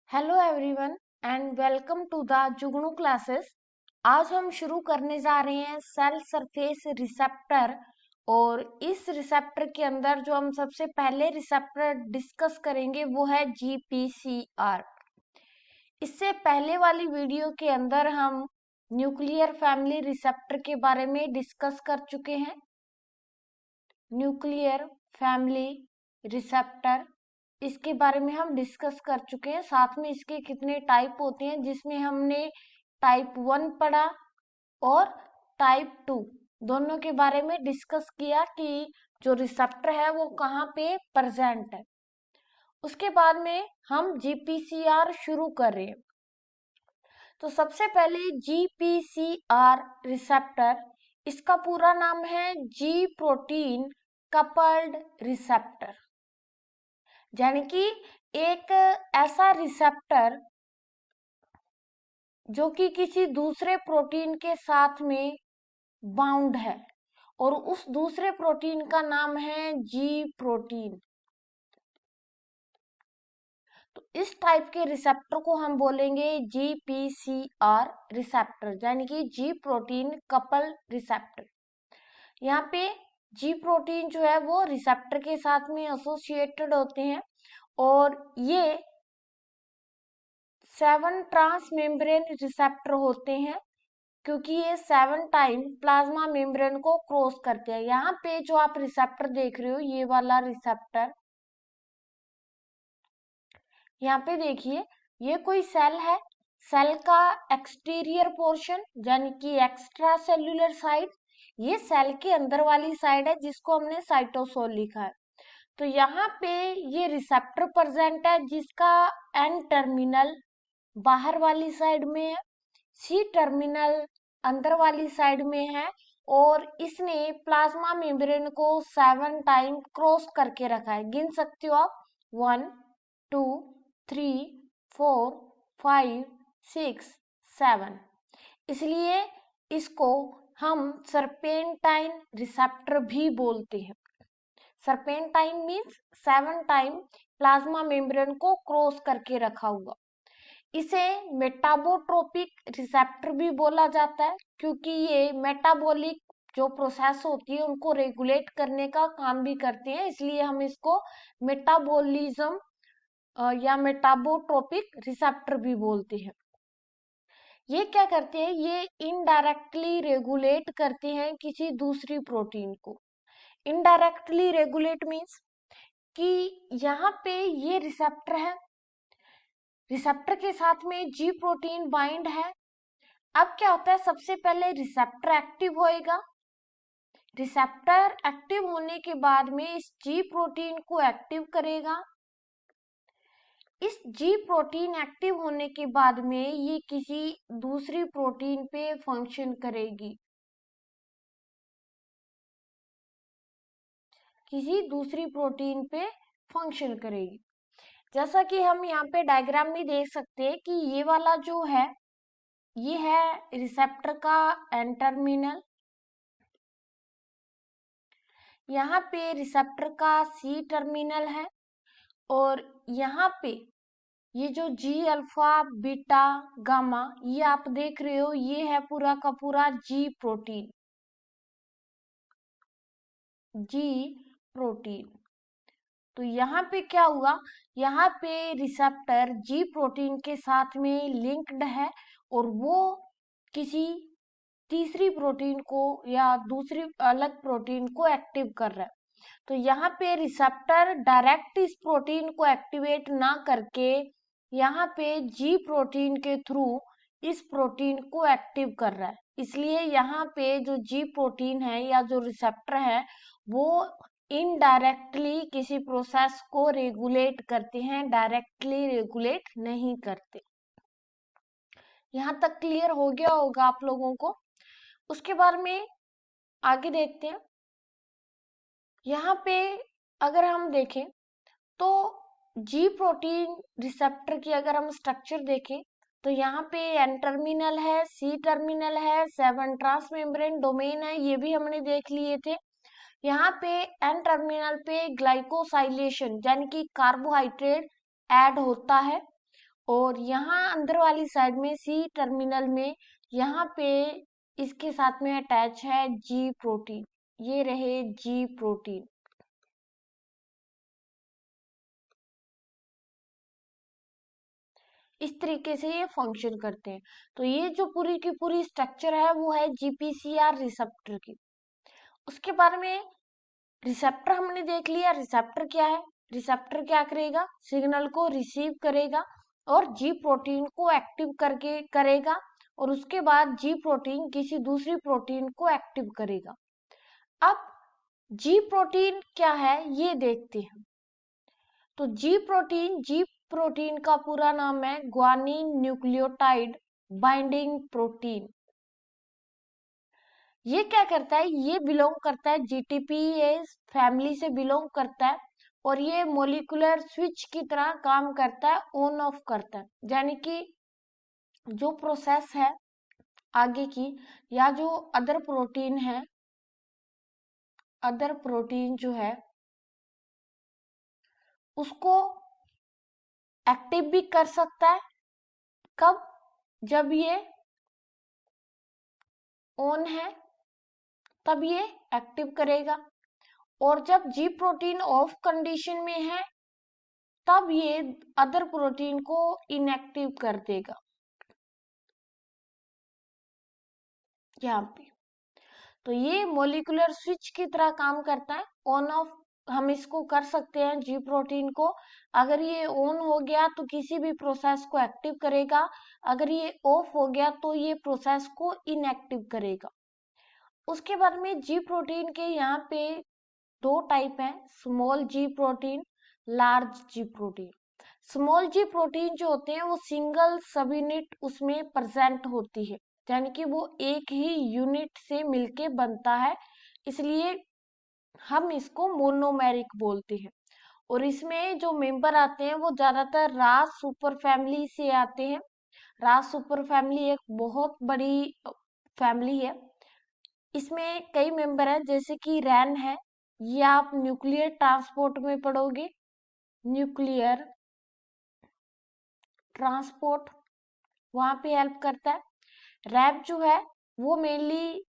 Hello everyone and welcome to the Jugnu classes. आज हम शुरू करने जा रहे हैं सेल सरफेस रिसेप्टर। और इस रिसेप्टर के अंदर जो हम सबसे पहले रिसेप्टर डिस्कस करेंगे वो है जीपीसीआर। इससे पहले वाली वीडियो के अंदर हम न्यूक्लियर फैमिली रिसेप्टर के बारे में डिस्कस कर चुके हैं। न्यूक्लियर फैमिली रिसेप्टर, इसके बारे में हम डिस्कस कर चुके हैं। साथ में इसके कितने टाइप होते हैं, जिसमें हमने टाइप 1 पढ़ा और टाइप 2 दोनों के बारे में डिस्कस किया कि जो रिसेप्टर है वो कहाँ पे प्रेजेंट है। उसके बाद में हम जीपीसीआर शुरू कर रहे हैं। तो सबसे पहले जीपीसीआर रिसेप्टर, इसका पूरा नाम है जी प्रोटीन कपल्ड रिसेप्टर, यानी कि एक ऐसा रिसेप्टर जो कि किसी दूसरे प्रोटीन के साथ में बाउंड है और उस दूसरे प्रोटीन का नाम है जी प्रोटीन। तो इस टाइप के रिसेप्टर को हम बोलेंगे जीपीसीआर रिसेप्टर, यानी कि जी प्रोटीन कपल रिसेप्टर। यहाँ पे जी प्रोटीन जो है वो रिसेप्टर के साथ में एसोसिएटेड होते हैं और ये 7 ट्रांस मेम्ब्रेन रिसेप्टर होते हैं, क्योंकि ये 7 टाइम प्लाज्मा मेम्ब्रेन को क्रॉस करते हैं। यहाँ पे जो आप रिसेप्टर देख रहे हो, ये वाला रिसेप्टर, यहाँ पे देखिए ये कोई सेल है। सेल का एक्सटीरियर पोर्शन यानी कि एक्स्ट्रा सेल्यूलर साइड, ये सेल के अंदर वाली साइड है जिसको हमने साइटोसोल लिखा है। तो यहाँ पे ये रिसेप्टर प्रेजेंट है जिसका एन टर्मिनल बाहर वाली साइड में है, सी टर्मिनल अंदर वाली साइड में है और इसने प्लाज्मा मेम्ब्रेन को 7 टाइम क्रॉस करके रखा है। गिन सकते हो आप, 1 2 3 4 5 6 7। इसलिए इसको हम सर्पेंटाइन रिसेप्टर भी बोलते हैं। Serpentine means 7 time plasma membrane को क्रॉस करके रखा हुआ। इसे मेटाबोट्रोपिक रिसेप्टर भी बोला जाता है, क्योंकि ये मेटाबॉलिक जो प्रोसेस होती है उनको रेगुलेट करने का काम भी करते हैं, इसलिए हम इसको मेटाबॉलिज्म या मेटाबोट्रोपिक रिसेप्टर भी बोलते हैं। ये क्या करते हैं, ये इनडायरेक्टली रेगुलेट करते हैं किसी दूसरी प्रोटीन को। इनडायरेक्टली रेगुलेट मीन्स कि यहाँ पे ये रिसेप्टर है, रिसेप्टर के साथ में जी प्रोटीन बाइंड है। अब क्या होता है, सबसे पहले रिसेप्टर एक्टिव होएगा। रिसेप्टर एक्टिव होने के बाद में इस जी प्रोटीन को एक्टिव करेगा। इस जी प्रोटीन एक्टिव होने के बाद में ये किसी दूसरी प्रोटीन पे फंक्शन करेगी, किसी दूसरी प्रोटीन पे फंक्शन करेगी। जैसा कि हम यहाँ पे डायग्राम में देख सकते हैं कि ये वाला जो है ये है रिसेप्टर का एन टर्मिनल, यहाँ पे रिसेप्टर का सी टर्मिनल है और यहाँ पे ये जो जी अल्फा बीटा गामा ये आप देख रहे हो, ये है पूरा का पूरा जी प्रोटीन। जी प्रोटीन, तो यहाँ पे क्या हुआ, यहाँ पे रिसेप्टर जी प्रोटीन के साथ में लिंक्ड है और वो किसी तीसरी प्रोटीन को या दूसरी अलग प्रोटीन को एक्टिव कर रहा है। तो यहाँ पे रिसेप्टर डायरेक्ट इस प्रोटीन को एक्टिवेट ना करके यहाँ पे जी प्रोटीन के थ्रू इस प्रोटीन को एक्टिव कर रहा है। इसलिए यहाँ पे जो जी प्रोटीन है या जो रिसेप्टर है वो इनडायरेक्टली किसी प्रोसेस को रेगुलेट करते हैं, डायरेक्टली रेगुलेट नहीं करते। यहाँ तक क्लियर हो गया होगा आप लोगों को। उसके बाद में आगे देखते हैं। यहाँ पे अगर हम देखें तो जी प्रोटीन रिसेप्टर की अगर हम स्ट्रक्चर देखें तो यहाँ पे एन टर्मिनल है, सी टर्मिनल है, 7 ट्रांस मेम्ब्रेन डोमेन है, ये भी हमने देख लिए थे। यहाँ पे एन टर्मिनल पे ग्लाइकोसाइलेशन यानी कि कार्बोहाइड्रेट ऐड होता है और यहाँ अंदर वाली साइड में सी टर्मिनल में यहाँ पे इसके साथ में अटैच है जी प्रोटीन। ये रहे जी प्रोटीन। इस तरीके से ये फंक्शन करते हैं। तो ये जो पूरी की पूरी स्ट्रक्चर है वो है जीपीसीआर रिसेप्टर की। उसके बारे में रिसेप्टर हमने देख लिया। रिसेप्टर क्या है? रिसेप्टर क्या करेगा? सिग्नल को रिसीव करेगा और जी प्रोटीन को एक्टिव करके करेगा, और उसके बाद जी प्रोटीन किसी दूसरी प्रोटीन को एक्टिव करेगा। अब जी प्रोटीन क्या है ये देखते हैं। तो जी प्रोटीन का पूरा नाम है ग्वानिन न्यूक्लियोटाइड बाइंडिंग प्रोटीन। ये क्या करता है? ये बिलोंग करता है जीटीपीएस फैमिली से बिलोंग करता है, और ये मोलिकुलर स्विच की तरह काम करता है, ऑन ऑफ करता है। यानी कि जो प्रोसेस है आगे की, या जो अदर प्रोटीन है, अदर प्रोटीन जो है उसको एक्टिव भी कर सकता है। कब? जब ये ऑन है तब ये एक्टिव करेगा, और जब जी प्रोटीन ऑफ कंडीशन में है तब ये अदर प्रोटीन को इनएक्टिव कर देगा। यहाँ पे तो ये मोलिकुलर स्विच की तरह काम करता है, ऑन ऑफ हम इसको कर सकते हैं जी प्रोटीन को। अगर ये ऑन हो गया तो किसी भी प्रोसेस को एक्टिव करेगा, अगर ये ऑफ हो गया तो ये प्रोसेस को इनएक्टिव करेगा। उसके बाद में जी प्रोटीन के यहाँ पे दो टाइप हैं, स्मॉल जी प्रोटीन, लार्ज जी प्रोटीन। स्मॉल जी प्रोटीन जो होते हैं वो सिंगल सब यूनिट उसमें प्रेजेंट होती है, यानी कि वो एक ही यूनिट से मिलके बनता है, इसलिए हम इसको मोनोमेरिक बोलते हैं। और इसमें जो मेंबर आते हैं वो ज्यादातर रास सुपर फैमिली से आते हैं। रास सुपर फैमिली एक बहुत बड़ी फैमिली है। इसमें कई मेंबर हैं, जैसे कि रैन है, ये आप न्यूक्लियर ट्रांसपोर्ट में पढ़ोगे। न्यूक्लियर ट्रांसपोर्ट वहां पे हेल्प करता है। रैप जो है वो मेनली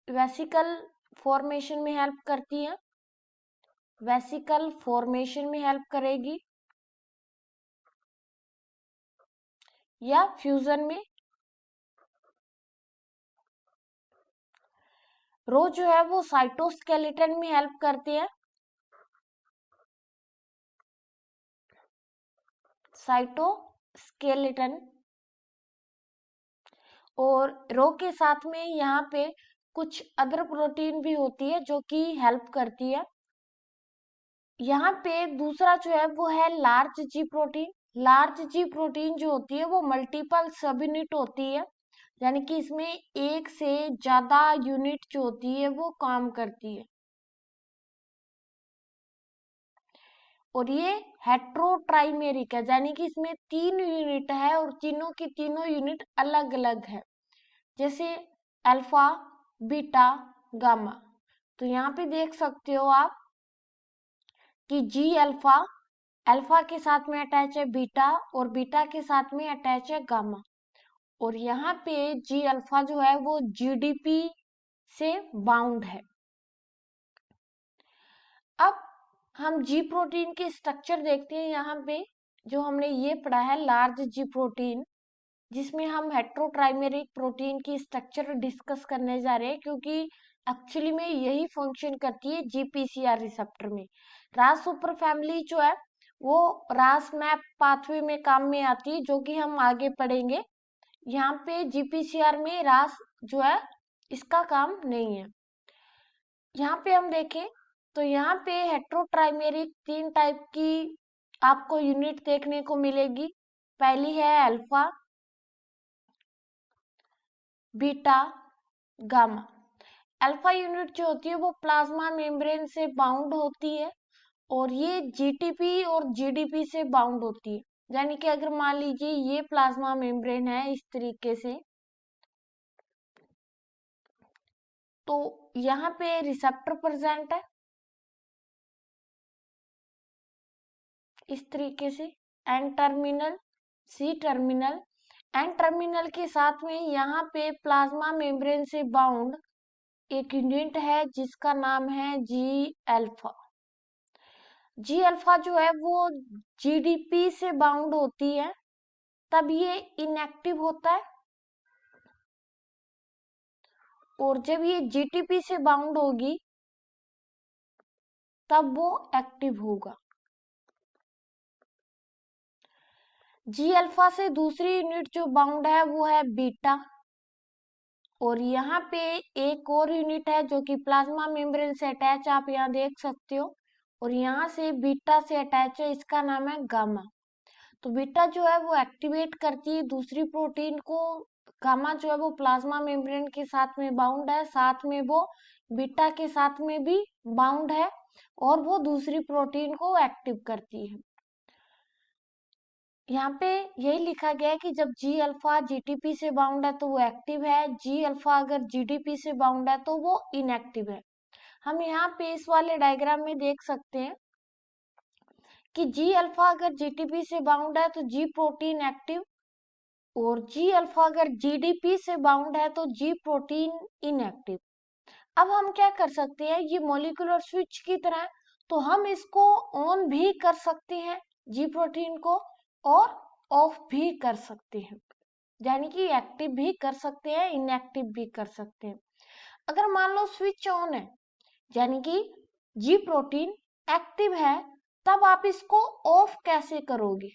वेसिकल फॉर्मेशन में हेल्प करती है, वेसिकल फॉर्मेशन में हेल्प करेगी, या फ्यूजन में। रो जो है वो साइटोस्केलेटन में हेल्प करते हैं, साइटोस्केलेटन। और रो के साथ में यहाँ पे कुछ अदर प्रोटीन भी होती है जो कि हेल्प करती है। यहाँ पे दूसरा जो है वो है लार्ज जी प्रोटीन। लार्ज जी प्रोटीन जो होती है वो मल्टीपल सब यूनिट होती है, यानी कि इसमें एक से ज्यादा यूनिट जो होती है वो काम करती है। और ये हेट्रोट्राइमेरिक है, यानी कि इसमें 3 यूनिट है और तीनों की तीनों यूनिट अलग अलग है, जैसे अल्फा, बीटा, गामा। तो यहाँ पे देख सकते हो आप कि जी अल्फा, अल्फा के साथ में अटैच है बीटा, और बीटा के साथ में अटैच है गामा। और यहाँ पे जी अल्फा जो है वो जीडीपी से बाउंड है। अब हम जी प्रोटीन के स्ट्रक्चर देखते हैं। यहाँ पे जो हमने ये पढ़ा है लार्ज जी प्रोटीन, जिसमें हम हेट्रोट्राइमेरिक प्रोटीन की स्ट्रक्चर डिस्कस करने जा रहे हैं, क्योंकि एक्चुअली में यही फंक्शन करती है जीपीसीआर रिसेप्टर में। रास सुपर फैमिली जो है वो रास मैप पाथवे में काम में आती है, जो कि हम आगे पढ़ेंगे। यहाँ पे जीपीसीआर में रास जो है इसका काम नहीं है। यहाँ पे हम देखें तो यहाँ पे हेट्रोट्राइमेरिक 3 टाइप की आपको यूनिट देखने को मिलेगी। पहली है alpha, beta, gamma. Alpha unit जो होती है वो प्लाज्मा मेम्ब्रेन से बाउंड होती है, और ये जीटीपी और जीडीपी से बाउंड होती है। यानी कि अगर मान लीजिए ये प्लाज्मा मेम्ब्रेन है इस तरीके से, तो यहाँ पे रिसेप्टर प्रेजेंट है इस तरीके से, N terminal C terminal, N terminal के साथ में यहाँ पे प्लाज्मा मेम्ब्रेन से बाउंड एक यूनिट है जिसका नाम है जी अल्फा। जी अल्फा जो है वो जीडीपी से बाउंड होती है, तब ये इनएक्टिव होता है, और जब ये जीटीपी से बाउंड होगी तब वो एक्टिव होगा। जी अल्फा से दूसरी यूनिट जो बाउंड है वो है बीटा, और यहाँ पे एक और यूनिट है जो कि प्लाज्मा मेम्ब्रेन से अटैच, आप यहाँ देख सकते हो, और यहाँ से बीटा से अटैच है, इसका नाम है गामा। तो बीटा जो है वो एक्टिवेट करती है दूसरी प्रोटीन को, गामा जो है वो प्लाज्मा मेम्ब्रेन के साथ में बाउंड है, साथ में वो बीटा के साथ में भी बाउंड है, और वो दूसरी प्रोटीन को एक्टिव करती है। यहाँ पे यही लिखा गया है कि जब जी अल्फा जीटीपी से बाउंड है तो वो एक्टिव है, जी अल्फा अगर जीडीपी से बाउंड है तो वो इनएक्टिव है। हम यहाँ पे इस वाले डायग्राम में देख सकते हैं कि जी अल्फा अगर जीटीपी से बाउंड है तो जी प्रोटीन एक्टिव, और जी अल्फा अगर जीडीपी से बाउंड है तो जी प्रोटीन इनएक्टिव। अब हम क्या कर सकते हैं, ये मॉलिक्यूलर स्विच की तरह है, तो हम इसको ऑन भी कर सकते हैं जी प्रोटीन को, और ऑफ भी कर सकते हैं, यानी कि एक्टिव भी कर सकते हैं, इनएक्टिव भी कर सकते हैं। अगर मान लो स्विच ऑन है, यानी कि जी प्रोटीन एक्टिव है, तब आप इसको ऑफ कैसे करोगे?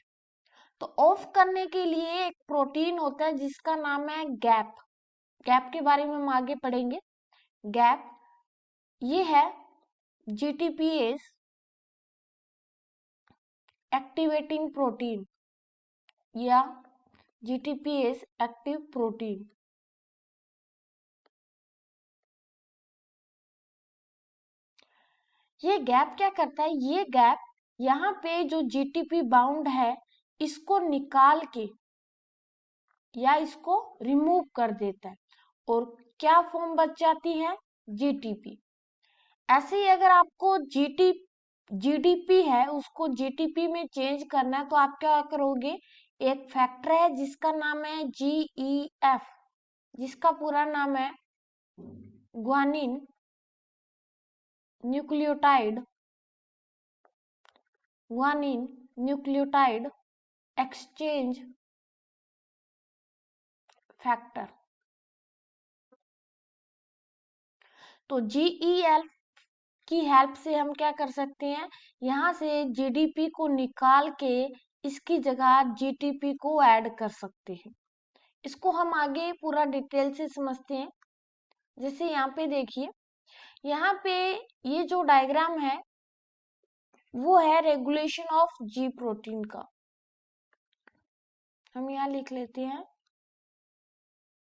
तो ऑफ करने के लिए एक प्रोटीन होता है जिसका नाम है गैप। गैप के बारे में हम आगे पढ़ेंगे। गैप ये है जीटीपीएस एक्टिवेटिंग प्रोटीन, या जीटीपीएस एक्टिव प्रोटीन। ये गैप क्या करता है, ये गैप यहाँ पे जो जीटीपी बाउंड है इसको निकाल के या इसको रिमूव कर देता है, और क्या फॉर्म बच जाती है, जीटीपी। ऐसे ही अगर आपको जीडीपी है उसको जीटीपी में चेंज करना है तो आप क्या करोगे, एक फैक्टर है जिसका नाम है जीईएफ, जिसका पूरा नाम है guanine nucleotide, guanine nucleotide exchange factor. तो जीईएफ की हेल्प से हम क्या कर सकते हैं, यहाँ से जीडीपी को निकाल के इसकी जगह जीटीपी को ऐड कर सकते हैं। इसको हम आगे पूरा डिटेल से समझते हैं। जैसे यहाँ पे देखिए, यहाँ पे ये जो डायग्राम है वो है रेगुलेशन ऑफ जी प्रोटीन का। हम यहाँ लिख लेते हैं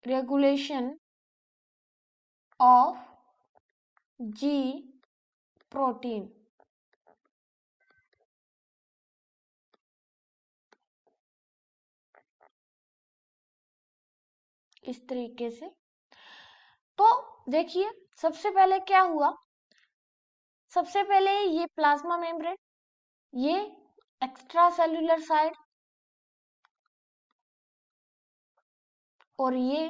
रेगुलेशन ऑफ जी प्रोटीन। इस तरीके से। तो देखिए सबसे पहले क्या हुआ, सबसे पहले ये प्लाज्मा मेम्ब्रेन, ये एक्स्ट्रा सेल्यूलर साइड, और ये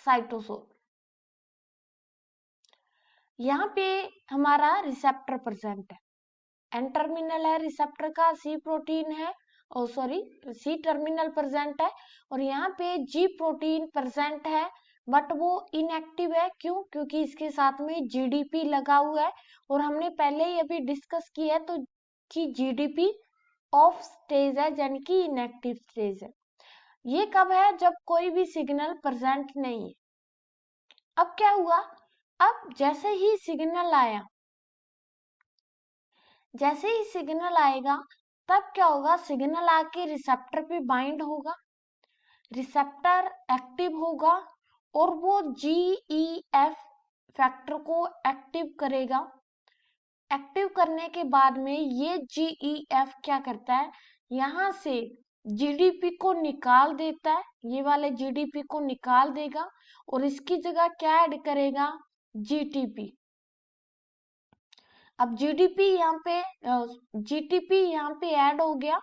साइटोसोल। यहाँ पे हमारा रिसेप्टर प्रेजेंट है, एन टर्मिनल है रिसेप्टर का, सी प्रोटीन है, और सॉरी सी टर्मिनल प्रेजेंट है, और यहाँ पे जी प्रोटीन प्रेजेंट है, बट वो इनएक्टिव है। क्यों? क्योंकि इसके साथ में जीडीपी लगा हुआ है, और हमने पहले ही अभी डिस्कस किया है तो कि जीडीपी ऑफ स्टेज है, यानी कि इनएक्टिव स्टेज है। ये कब है, जब कोई भी सिग्नल प्रेजेंट नहीं है। अब क्या हुआ, अब जैसे ही सिग्नल आया, जैसे ही सिग्नल आएगा तब क्या होगा, सिग्नल आके रिसेप्टर पे बाइंड होगा, रिसेप्टर एक्टिव होगा, और वो जीईएफ फैक्टर को एक्टिव करेगा। एक्टिव करने के बाद में ये जीईएफ क्या करता है, यहाँ से जीडीपी को निकाल देता है, ये वाले जीडीपी को निकाल देगा, और इसकी जगह क्या ऐड करेगा, जीटीपी। अब जीडीपी यहाँ पे जीटीपी यहाँ पे ऐड हो गया,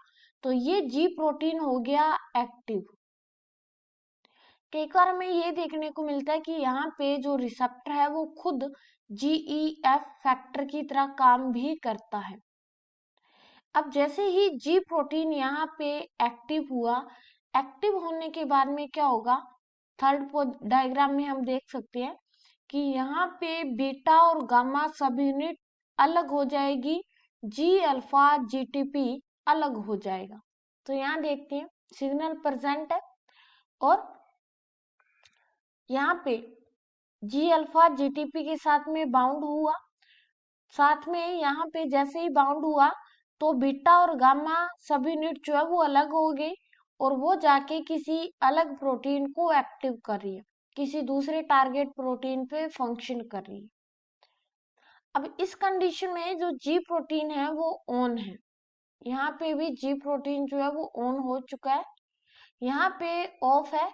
तो ये जी प्रोटीन हो गया एक्टिव। कई बार हमें ये देखने को मिलता है कि यहाँ पे जो रिसेप्टर है वो खुद GEF फैक्टर की तरह काम भी करता है। अब जैसे ही जी प्रोटीन यहाँ पे एक्टिव हुआ, एक्टिव होने के बाद में क्या होगा, थर्ड डायग्राम में हम देख सकते हैं कि यहाँ पे बीटा और गामा सब यूनिट अलग हो जाएगी, जी अल्फा GTP अलग हो जाएगा। तो यहाँ देखते हैं सिग्नल प्रेजेंट है और यहाँ पे जी अल्फा GTP के साथ में बाउंड हुआ, साथ में यहाँ पे जैसे ही बाउंड हुआ तो बीटा और गामा सब यूनिट जो है वो अलग हो गई और वो जाके किसी अलग प्रोटीन को एक्टिव कर रही है, किसी दूसरे टारगेट प्रोटीन पे फंक्शन कर रही है। अब इस कंडीशन में जो जी प्रोटीन है वो ऑन है, यहाँ पे भी जी प्रोटीन जो है वो ऑन हो चुका है, यहाँ पे ऑफ है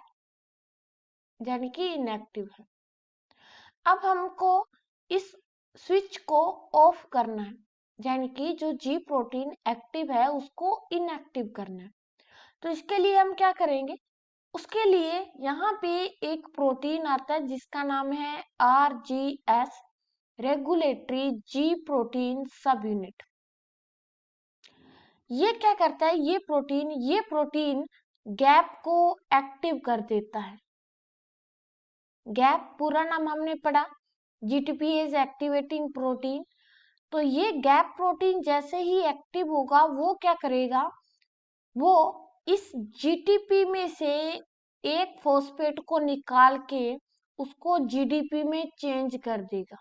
यानी कि इनएक्टिव है। अब हमको इस स्विच को ऑफ करना है, यानी कि जो जी प्रोटीन एक्टिव है उसको इनएक्टिव करना है। तो इसके लिए हम क्या करेंगे, उसके लिए यहाँ पे एक प्रोटीन आता है जिसका नाम है RGS, रेगुलेटरी जी प्रोटीन सब यूनिट। ये क्या करता है, ये प्रोटीन गैप को एक्टिव कर देता है। गैप पूरा नाम हमने पढ़ा, GTPase एक्टिवेटिंग प्रोटीन। तो ये गैप प्रोटीन जैसे ही एक्टिव होगा वो क्या करेगा, वो इस GTP में से एक फॉस्फेट को निकाल के उसको GDP में चेंज कर देगा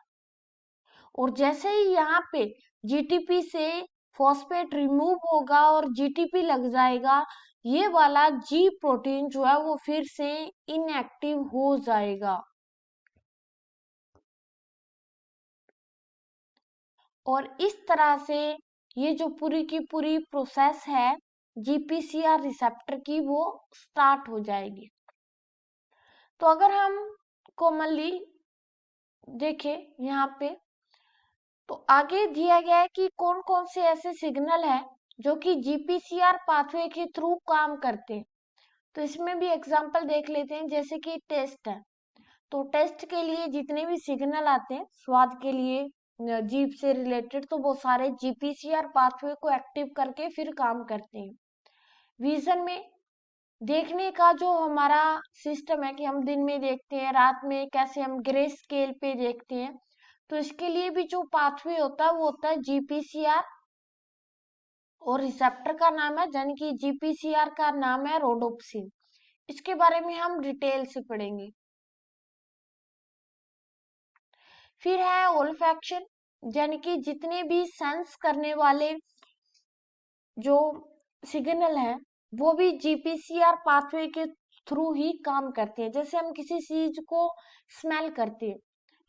और जैसे ही यहाँ पे GTP से फॉस्फेट रिमूव होगा और GTP लग जाएगा, ये वाला जी प्रोटीन जो है वो फिर से इनएक्टिव हो जाएगा। और इस तरह से ये जो पूरी की पूरी प्रोसेस है GPCR रिसेप्टर की वो स्टार्ट हो जाएगी। तो अगर हम कॉमनली देखें यहाँ पे तो आगे दिया गया है कि कौन कौन से ऐसे सिग्नल है जो कि GPCR पाथवे के थ्रू काम करते हैं। तो इसमें भी एग्जांपल देख लेते हैं, जैसे कि टेस्ट है, तो टेस्ट के लिए जितने भी सिग्नल आते हैं स्वाद के लिए जीभ से रिलेटेड, तो वो सारे GPCR पाथवे को एक्टिव करके फिर काम करते हैं। विजन में देखने का जो हमारा सिस्टम है कि हम दिन में देखते हैं, रात में कैसे हम ग्रे स्केल पे देखते हैं, तो इसके लिए भी जो पाथवे होता है वो होता है GPCR और रिसेप्टर का नाम है, यानी कि GPCR का नाम है रोडोप्सिन। इसके बारे में हम डिटेल से पढ़ेंगे। फिर है ओल्फैक्शन, यानी कि जितने भी सेंस करने वाले जो सिग्नल है वो भी GPCR पाथवे के थ्रू ही काम करते हैं। जैसे हम किसी चीज को स्मेल करते हैं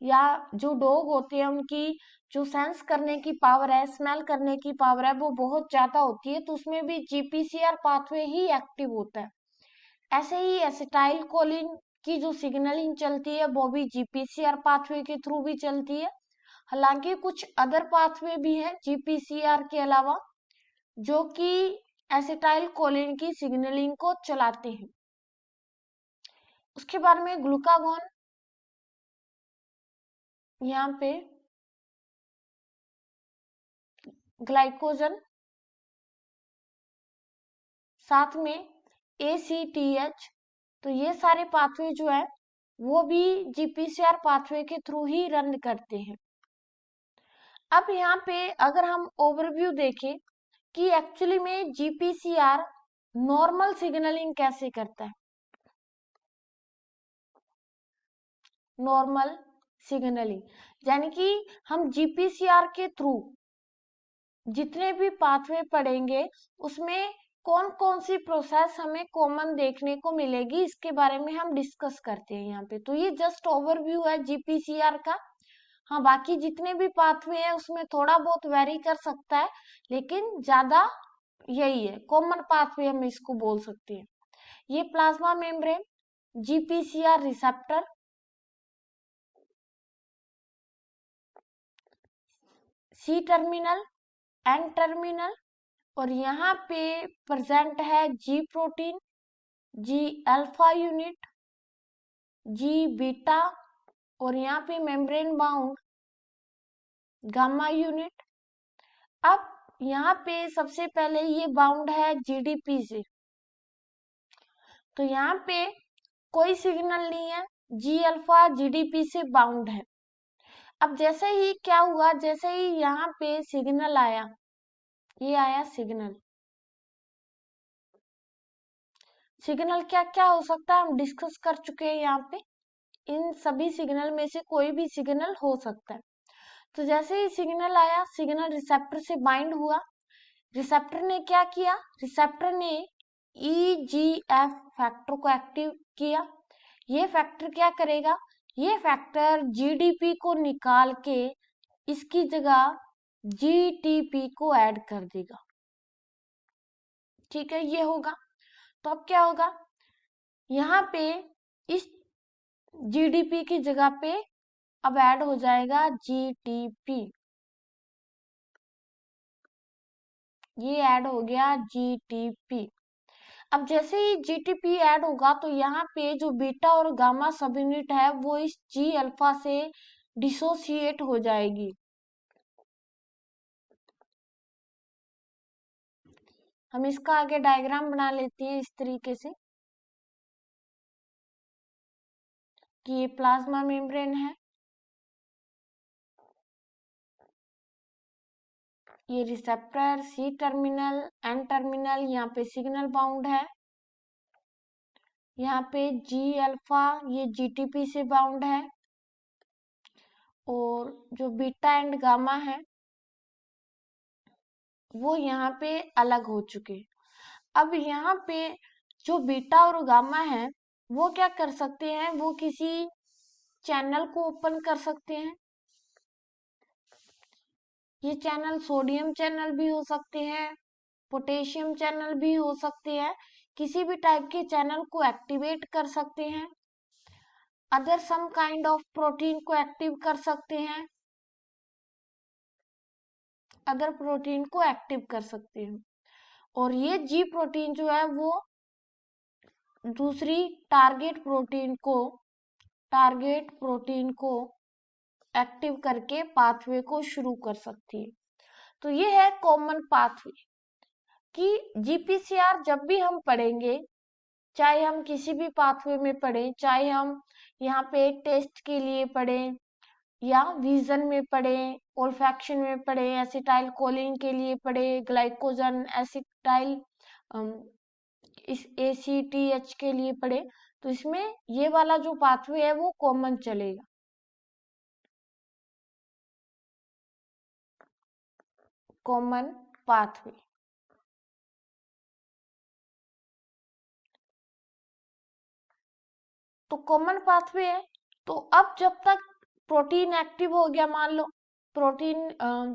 या जो डॉग होते हैं उनकी जो सेंस करने की पावर है, स्मेल करने की पावर है वो बहुत ज्यादा होती है, तो उसमें भी GPCR पाथवे ही एक्टिव होता है। ऐसे ही एसिटाइल कोलिन की जो सिग्नलिंग चलती है वो भी GPCR पाथवे के थ्रू भी चलती है। हालांकि कुछ अदर पाथवे भी हैं GPCR के अलावा जो कि एसिटाइल कोलिन की सिग्नलिंग को चलाते हैं। उसके बाद में ग्लूकागोन, यहाँ पे ग्लाइकोजन, साथ में ACTH, तो ये सारे पाथवे जो है वो भी GPCR पाथवे के थ्रू ही रन करते हैं। अब यहाँ पे अगर हम ओवरव्यू देखें कि एक्चुअली में GPCR नॉर्मल सिग्नलिंग कैसे करता है। नॉर्मल सिग्नलिंग यानी कि हम GPCR के थ्रू जितने भी पाथवे पढ़ेंगे उसमें कौन कौन सी प्रोसेस हमें कॉमन देखने को मिलेगी, इसके बारे में हम डिस्कस करते हैं यहाँ पे। तो ये जस्ट ओवरव्यू है GPCR का। हाँ, बाकी जितने भी पाथवे हैं उसमें थोड़ा बहुत वेरी कर सकता है, लेकिन ज्यादा यही है कॉमन पाथवे, हम इसको बोल सकते हैं। ये plasma membrane, GPCR receptor, C terminal, N terminal, और यहाँ पे प्रेजेंट है जी प्रोटीन, जी अल्फा यूनिट, जी बीटा, और यहाँ पे मेम्ब्रेन बाउंड गामा यूनिट। अब यहाँ पे सबसे पहले ये बाउंड है जीडीपी से, तो यहाँ पे कोई सिग्नल नहीं है, जी अल्फा जीडीपी से बाउंड है। अब जैसे ही क्या हुआ, जैसे ही यहाँ पे सिग्नल आया, ये आया सिग्नल। सिग्नल क्या क्या हो सकता है हम डिस्कस कर चुके हैं यहाँ पे। इन सभी सिग्नल में से कोई भी सिग्नल हो सकता है। तो जैसे ही सिग्नल आया, सिग्नल रिसेप्टर से बाइंड हुआ। रिसेप्टर ने क्या किया, रिसेप्टर ने EGF फैक्टर को एक्टिव किया। ये फैक्टर क्या करेगा, ये फैक्टर जीडीपी को निकाल के इसकी जगह जीटीपी को ऐड कर देगा। ठीक है, ये होगा। तो अब क्या होगा, यहाँ पे इस जीडीपी की जगह पे अब ऐड हो जाएगा जीटीपी। ये ऐड हो गया जीटीपी। अब जैसे ही जीटीपी ऐड होगा तो यहाँ पे जो बीटा और गामा सब यूनिट है वो इस जी अल्फा से डिसोसिएट हो जाएगी। हम इसका आगे डायग्राम बना लेते हैं इस तरीके से कि ये प्लाज्मा मेम्ब्रेन है, ये receptor C terminal N terminal, यहाँ पे सिग्नल बाउंड है, यहाँ पे जी अल्फा ये जीटीपी से बाउंड है, और जो बीटा एंड गामा है वो यहाँ पे अलग हो चुके। अब यहाँ पे जो बीटा और गामा है वो क्या कर सकते हैं, वो किसी चैनल को ओपन कर सकते हैं। ये चैनल सोडियम चैनल भी हो सकते हैं, पोटेशियम चैनल भी हो सकते हैं, किसी भी टाइप के चैनल को एक्टिवेट कर सकते हैं। Other some kind of protein को एक्टिव कर सकते हैं, अदर प्रोटीन को एक्टिव कर सकते हैं। और ये जी प्रोटीन जो है वो दूसरी टारगेट प्रोटीन को एक्टिव करके पाथवे को शुरू कर सकती है। तो ये है कॉमन पाथवे कि जीपीसीआर जब भी हम पढ़ेंगे, चाहे हम किसी भी पाथवे में पढ़ें, चाहे हम यहाँ पे टेस्ट के लिए पढ़ें या विजन में पढ़ें, ओल्फैक्शन में पढ़ें, एसिटाइल कोलिन के लिए पढ़ें, ग्लाइकोजन एसिटाइल इस ACTH के लिए पढ़े, तो इसमें ये वाला जो पाथवे है वो कॉमन चलेगा। Common pathway. तो कॉमन पाथवे है। तो अब जब तक प्रोटीन एक्टिव हो गया, मान लो प्रोटीन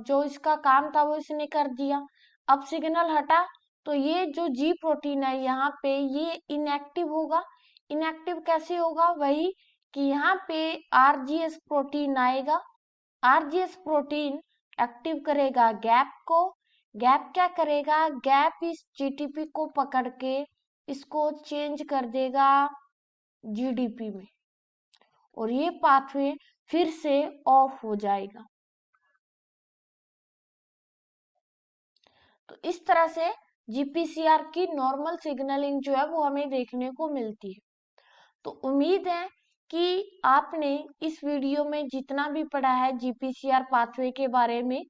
जो इसका काम था वो इसने कर दिया, अब सिग्नल हटा, तो ये जो जी प्रोटीन है यहाँ पे ये इनएक्टिव होगा। इनएक्टिव कैसे होगा, वही कि यहाँ पे आरजीएस प्रोटीन आएगा। आरजीएस प्रोटीन एक्टिव करेगा गैप को। गैप क्या करेगा, गैप इस जीटीपी को पकड़ के इसको चेंज कर देगा जीडीपी में, और ये पाथवे फिर से ऑफ हो जाएगा। तो इस तरह से जीपीसीआर की नॉर्मल सिग्नलिंग जो है वो हमें देखने को मिलती है। तो उम्मीद है कि आपने इस वीडियो में जितना भी पढ़ा है जीपीसीआर पाथवे के बारे में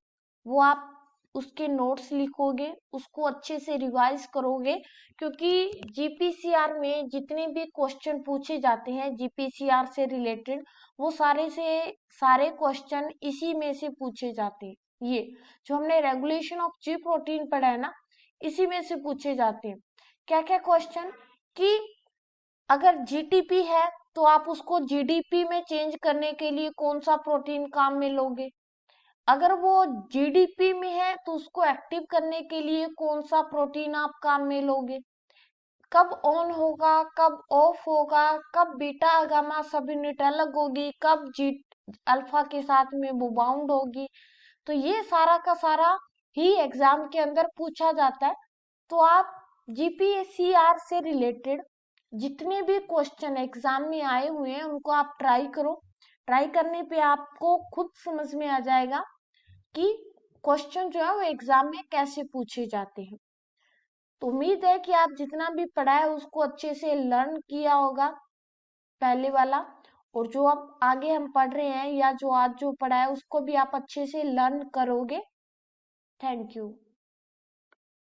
वो आप उसके नोट्स लिखोगे, उसको अच्छे से रिवाइज करोगे, क्योंकि जीपीसीआर में जितने भी क्वेश्चन पूछे जाते हैं जीपीसीआर से रिलेटेड वो सारे से सारे क्वेश्चन इसी में से पूछे जाते हैं। ये जो हमने रेगुलेशन ऑफ जी प्रोटीन पढ़ा है ना, इसी में से पूछे जाते हैं। क्या क्या क्वेश्चन, कि अगर जीटीपी है तो आप उसको जीडीपी में चेंज करने के लिए कौन सा प्रोटीन काम में लोगे, अगर वो जीडीपी में है तो उसको एक्टिव करने के लिए कौन सा प्रोटीन आप काम में लोगे, कब ऑन होगा कब ऑफ होगा, कब बीटा गामा सब यूनिट अलग होगी, कब जी अल्फा के साथ में वो बाउंड होगी। तो ये सारा का सारा ही एग्जाम के अंदर पूछा जाता है। तो आप जीपीएससीआर से रिलेटेड जितने भी क्वेश्चन एग्जाम में आए हुए हैं उनको आप ट्राई करो। ट्राई करने पे आपको खुद समझ में आ जाएगा कि क्वेश्चन जो है वो एग्जाम में कैसे पूछे जाते हैं। तो उम्मीद है कि आप जितना भी पढ़ा है उसको अच्छे से लर्न किया होगा पहले वाला, और जो अब आगे हम पढ़ रहे हैं या जो आज जो पढ़ा है उसको भी आप अच्छे से लर्न करोगे। Thank you.